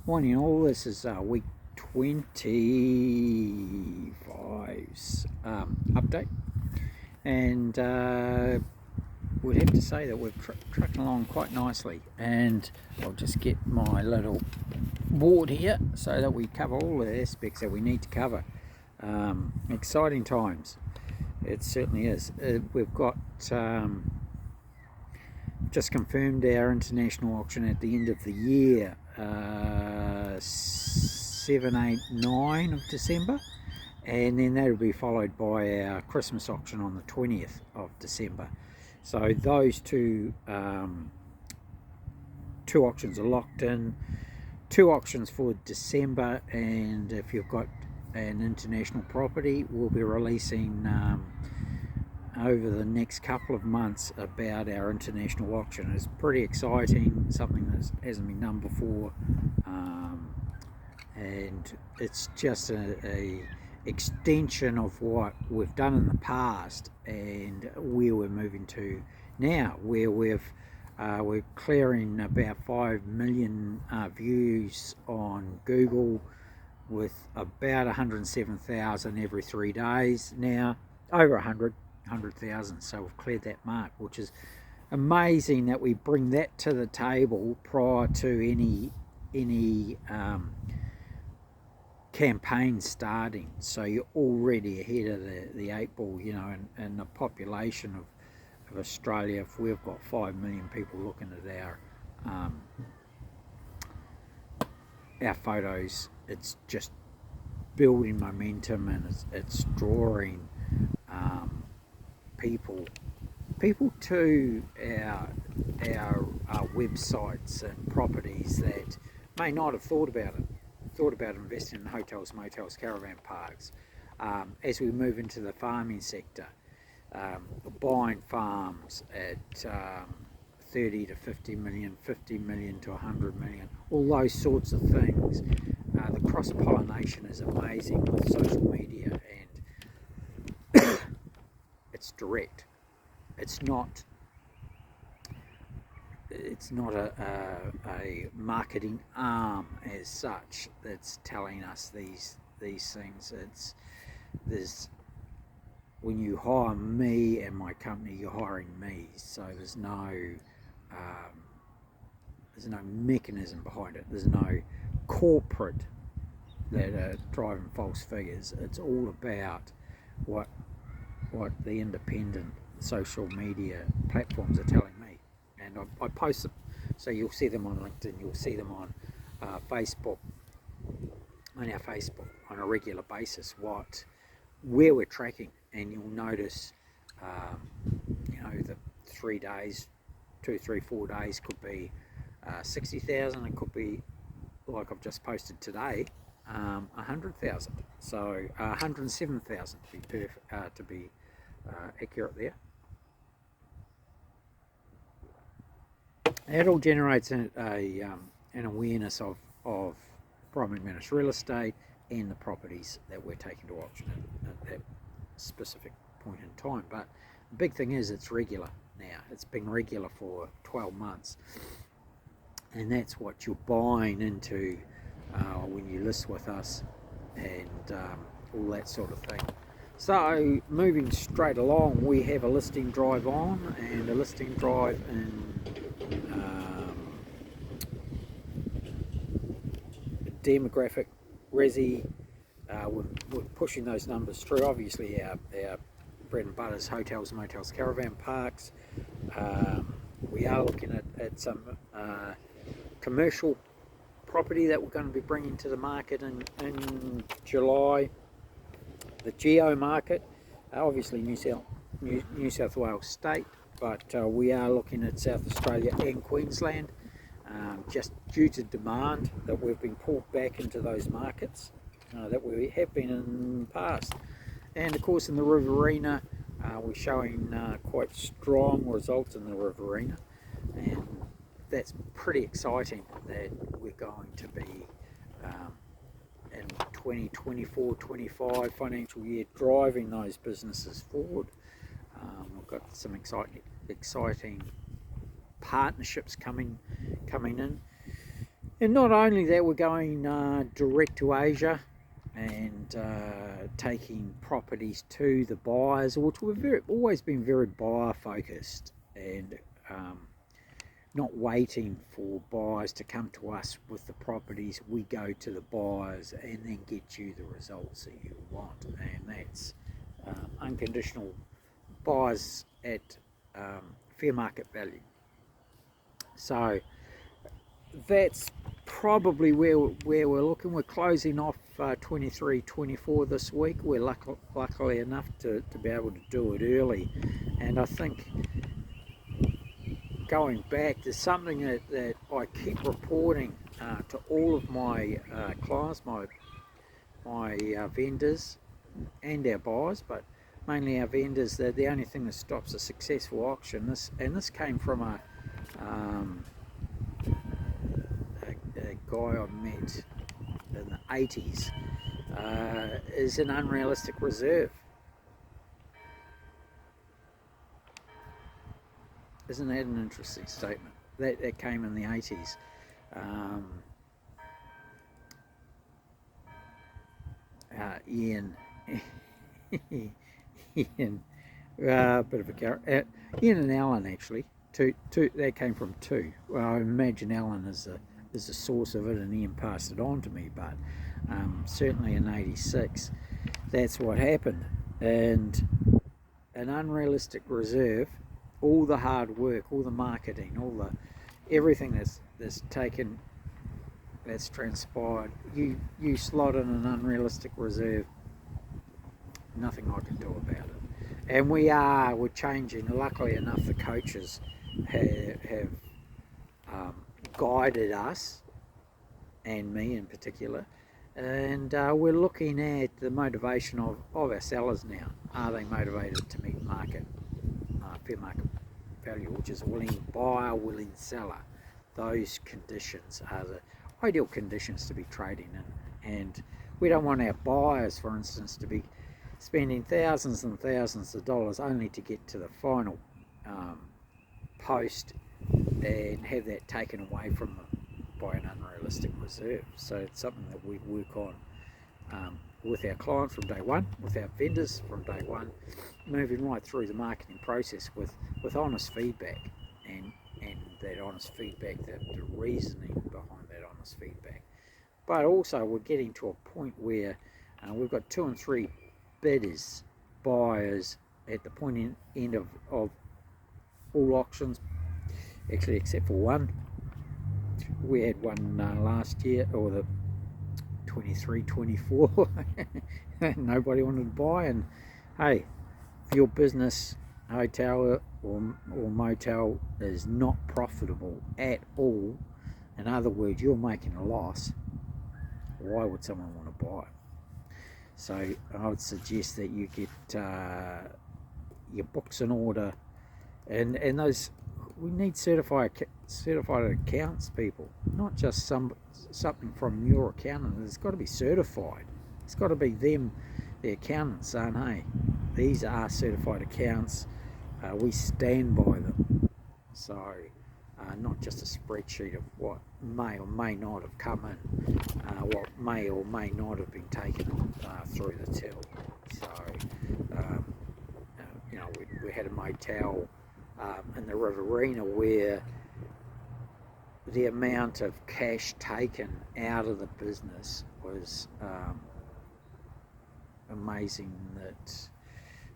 Morning all, this is week 25's update, and we'd have to say that we're trucking along quite nicely. And I'll just get my little board here so that we cover all the aspects that we need to cover. Exciting times, it certainly is. We've got just confirmed our international auction at the end of the year, 7, 8, 9 of December, and then that'll be followed by our Christmas auction on the 20th of December. So those two auctions are locked in. 2 auctions for December, and if you've got an international property, we'll be releasing over the next couple of months about our international auction. It's pretty exciting, something that hasn't been done before, and it's just a extension of what we've done in the past and where we're moving to now, where we're clearing about 5 million views on Google, with about 107,000 every 3 days now, over 100,000. So we've cleared that mark, which is amazing that we bring that to the table prior to any campaign starting. So you're already ahead of the 8 ball, you know, and the population of Australia. If we've got 5 million people looking at our photos, it's just building momentum, and it's drawing people to our websites and properties that may not have thought about investing in hotels, motels, caravan parks. As we move into the farming sector, buying farms at 30 to 50 million, 50 million to 100 million, all those sorts of things. The cross-pollination is amazing with social media, and it's direct. It's not a marketing arm as such that's telling us these things. When you hire me and my company, you're hiring me. So there's no mechanism behind it. There's no corporate that are driving false figures. It's all about what the independent social media platforms are telling me, and I post them. So you'll see them on LinkedIn, you'll see them on Facebook, on our Facebook on a regular basis, where we're tracking. And you'll notice, the 3 days, 2, 3, 4 days could be 60,000. It could be, like I've just posted today, 100,000. So 107,000 to be perfect, to be accurate there. It all generates an awareness of prime McManus real estate and the properties that we're taking to auction at that specific point in time. But the big thing is, it's regular now. It's been regular for 12 months, and that's what you're buying into when you list with us, and all that sort of thing. So moving straight along, we have a listing drive on, and a listing drive in demographic resi. We're pushing those numbers through. Obviously our bread and butter is hotels, motels, caravan parks. We are looking at some commercial property that we're going to be bringing to the market in July. The geo market, obviously New South Wales state, but we are looking at South Australia and Queensland, just due to demand that we've been pulled back into those markets that we have been in the past. And of course in the Riverina, we're showing quite strong results in the Riverina, and that's pretty exciting that we're going to be in 2024-25 financial year driving those businesses forward. We've got some exciting partnerships coming in, And not only that, we're going direct to Asia and taking properties to the buyers, which we've always been very buyer focused, and not waiting for buyers to come to us with the properties. We go to the buyers and then get you the results that you want, and that's unconditional buyers at fair market value. So that's probably where we're looking. We're closing off 23-24 this week. We're luckily enough to be able to do it early, and I think going back, there's something that I keep reporting to all of my clients, my vendors and our buyers, but mainly our vendors, that the only thing that stops a successful auction, this came from a guy I met in the 80s, is an unrealistic reserve. Isn't that an interesting statement? That came in the 80s. Ian, Ian, bit of a character. Ian and Alan, actually. Two. That came from two. Well, I imagine Alan is the source of it, and Ian passed it on to me. But certainly in '86, that's what happened. And an unrealistic reserve, all the hard work, all the marketing, everything that's taken, that's transpired, you slot in an unrealistic reserve, nothing I can do about it. And we're changing. Luckily enough, the coaches have guided us, and me in particular, and we're looking at the motivation of our sellers now. Are they motivated to meet market, fair market value, which is a willing buyer, willing seller? Those conditions are the ideal conditions to be trading in, and we don't want our buyers, for instance, to be spending thousands and thousands of dollars only to get to the final post and have that taken away from them by an unrealistic reserve. So it's something that we work on with our clients from day one, with our vendors from day one, moving right through the marketing process with honest feedback, and that honest feedback, the reasoning behind that honest feedback. But also we're getting to a point where we've got 2 and 3 bidders, buyers at the point end of all auctions, actually except for one. We had one last year, or the 23-24, nobody wanted to buy. And hey, if your business, hotel or motel, is not profitable at all, in other words, you're making a loss, why would someone want to buy? So I would suggest that you get your books in order, and those, we need certified accounts people, not just something from your accountant. It's got to be certified. It's got to be them, the accountants, saying, hey, these are certified accounts, we stand by them. So not just a spreadsheet of what may or may not have come in, what may or may not have been taken through the till. So we had a motel in the Riverina where the amount of cash taken out of the business was amazing,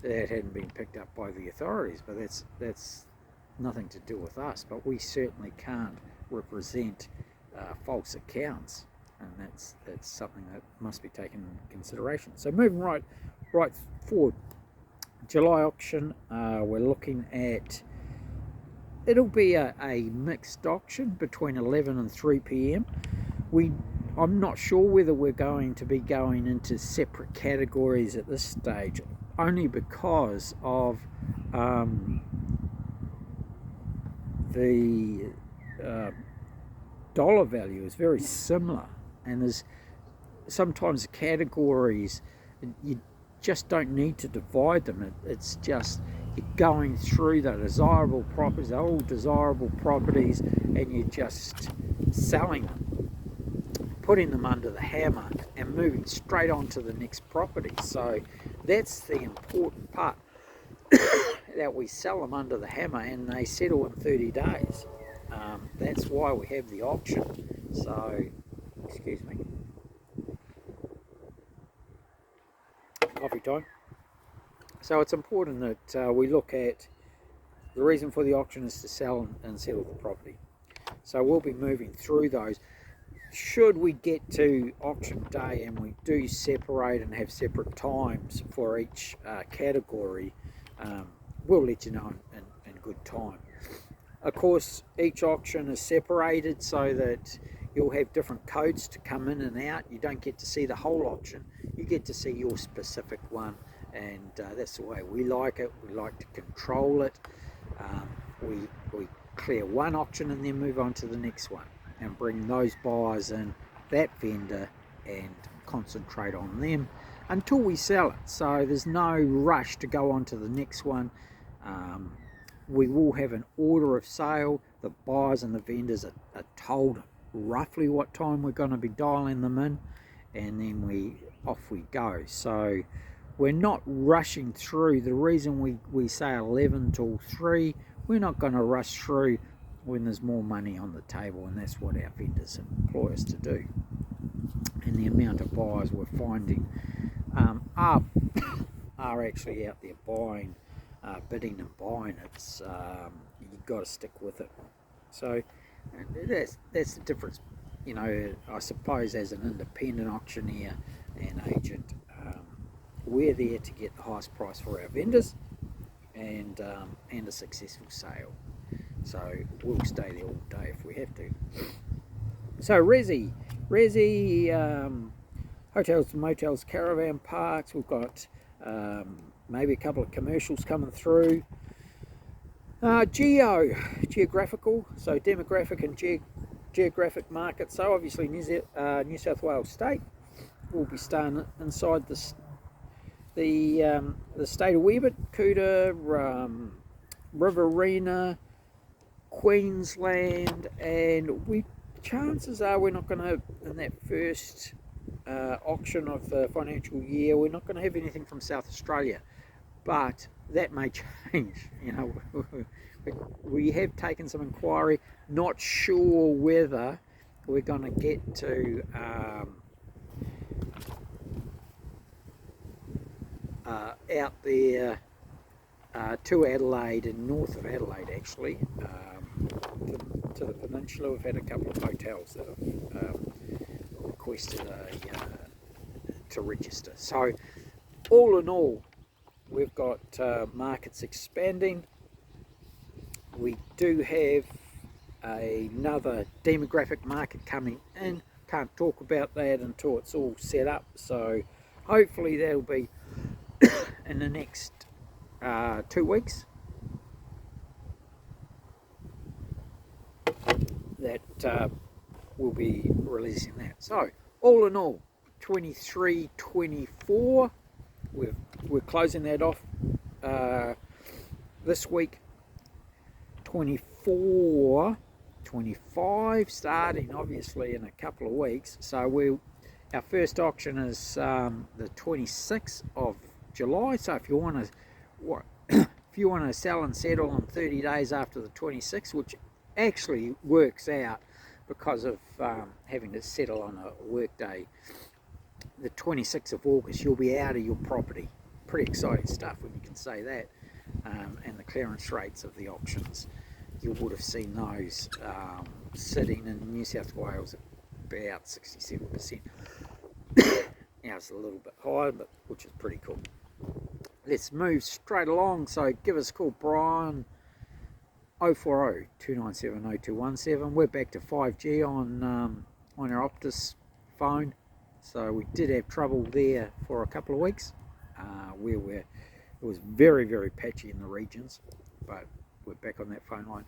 that hadn't been picked up by the authorities. But that's nothing to do with us, but we certainly can't represent false accounts, and that's something that must be taken into consideration. So moving right forward, July auction, we're looking at, it'll be a mixed auction between 11 and 3 p.m. I'm not sure whether we're going to be going into separate categories at this stage, only because of the dollar value is very similar, and there's sometimes categories you just don't need to divide them. It's just you're going through the desirable properties, the old desirable properties, and you're just selling them. putting them under the hammer and moving straight on to the next property. So that's the important part, that we sell them under the hammer and they settle in 30 days. That's why we have the auction. So, excuse me, coffee time. So it's important that we look at the reason for the auction is to sell and settle the property. So we'll be moving through those. Should we get to auction day and we do separate and have separate times for each category, we'll let you know in good time. Of course, each auction is separated so that you'll have different codes to come in and out. You don't get to see the whole auction, you get to see your specific one, and that's the way we like it. We like to control it. We clear one auction and then move on to the next one and bring those buyers in, that vendor, and concentrate on them until we sell it. So there's no rush to go on to the next one. We will have an order of sale. The buyers and the vendors are told roughly what time we're going to be dialing them in, and then off we go. So we're not rushing through. The reason we say 11 till 3, we're not going to rush through when there's more money on the table, and that's what our vendors employ us to do. And the amount of buyers we're finding are actually out there buying, bidding and buying. It's you've got to stick with it. So that's the difference. You know, I suppose as an independent auctioneer and agent, we're there to get the highest price for our vendors and a successful sale. So we'll stay there all day if we have to. So resi, hotels, motels, caravan parks. We've got maybe a couple of commercials coming through. Geographical, so demographic and geographic market. So obviously New South Wales state will be staying inside the state of Weebit, Kuta, Riverina, Queensland, and chances are we're not going to, in that first auction of the financial year, we're not going to have anything from South Australia, but that may change. You know, we have taken some inquiry, not sure whether we're going to get to out there to Adelaide and north of Adelaide, actually, to the peninsula. We've had a couple of hotels that have requested to register. So all in all, we've got markets expanding. We do have another demographic market coming in. Can't talk about that until it's all set up, so hopefully that'll be in the next 2 weeks. That we'll be releasing that. So all in all, 23-24, we're closing that off this week. 24-25 starting obviously in a couple of weeks. So our first auction is the 26th of July. So if you want to sell and settle in 30 days after the 26th, which actually works out because of having to settle on a work day, the 26th of August, you'll be out of your property. Pretty exciting stuff when you can say that. And the clearance rates of the auctions, you would have seen those sitting in New South Wales at about 67%. Now it's a little bit higher, but which is pretty cool. Let's move straight along. So give us a call, Brian, 040 297 0217. We're back to 5G on our Optus phone. So we did have trouble there for a couple of weeks where it was very, very patchy in the regions, but we're back on that phone line.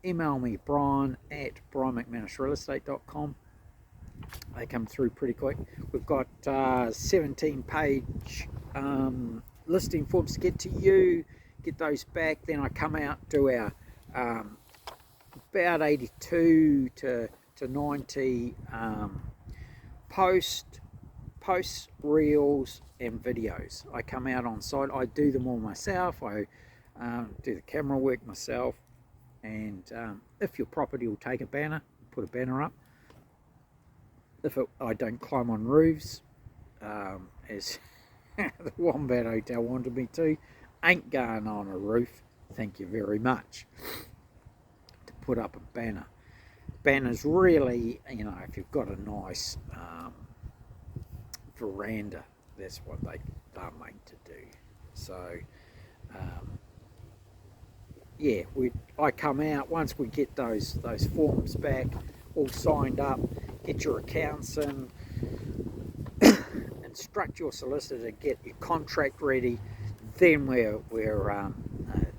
Email me, Brian at brianmcmanusrealestate.com. They come through pretty quick. We've got 17-page listing forms to get to you. Get those back. Then I come out, do our about 82 to 90 posts, reels and videos. I come out on site, I do them all myself. I do the camera work myself, and if your property will take a banner, put a banner up. I don't climb on roofs, as the Wombat Hotel wanted me to. Ain't going on a roof, thank you very much, to put up a banner. Banners really, you know, if you've got a nice veranda, that's what they are made to do. So yeah, I come out once we get those forms back all signed up, get your accounts in, instruct your solicitor, get your contract ready, then we're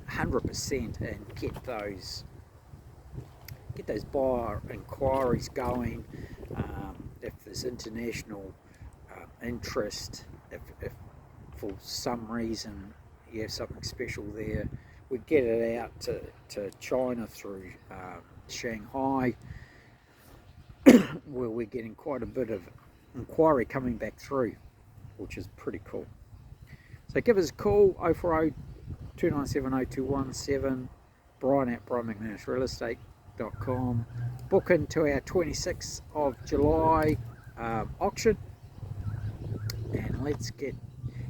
100% and get those buyer inquiries going. If there's international interest, if for some reason you have something special there, we get it out to China through Shanghai, where we're getting quite a bit of inquiry coming back through, which is pretty cool. So give us a call, 040 297 0217, Brian at McManus.com. Book into our 26th of July auction, and let's get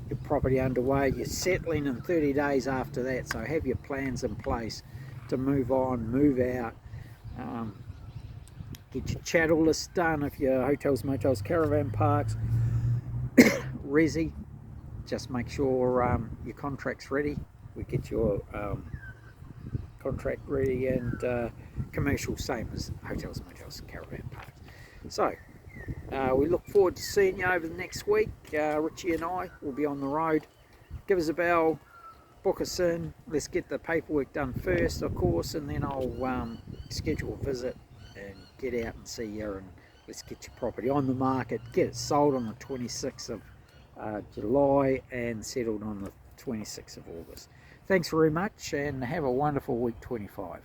your property underway. You're settling in 30 days after that, so have your plans in place to move on, move out. Get your chattel list done if you're hotels, motels, caravan parks, resi. Just make sure your contract's ready. We get your contract ready, and commercial, same as hotels, motels, caravan parks. So we look forward to seeing you over the next week. Richie and I will be on the road. Give us a bell, book us in. Let's get the paperwork done first, of course, and then I'll schedule a visit and get out and see you, and let's get your property on the market, get it sold on the 26th of July and settled on the 26th of August. Thanks very much, and have a wonderful week 25.